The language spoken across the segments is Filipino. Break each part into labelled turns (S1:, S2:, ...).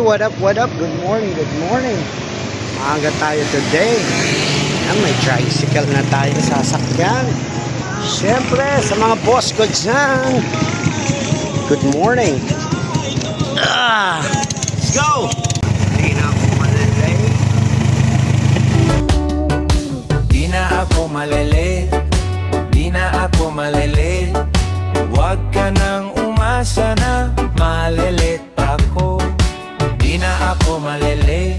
S1: what up, what up? Good morning, good morning. Maaga tayo today. Ayan, may tricycle na tayo sasakyan. Siyempre, sa mga boss ko dyan. Good morning. Let's go! Di na ako malilay.
S2: Di na ako malele, di na ako malele. Huwag ka nang umasa na malilit ako. Di na ako malele,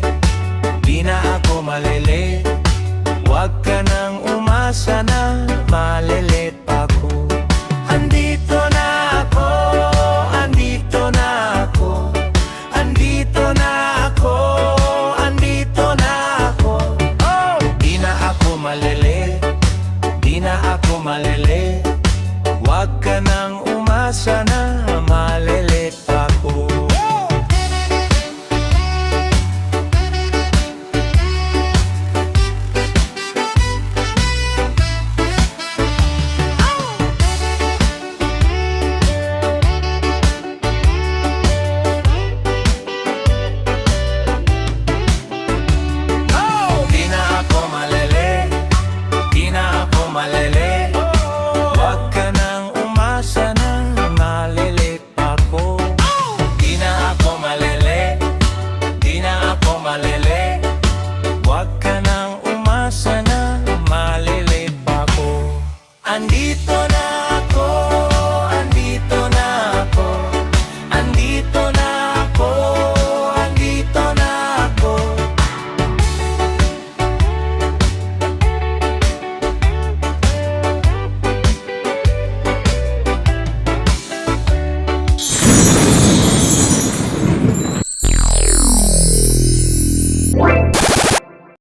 S2: di na ako malele. Huwag ka nang umasa na malilit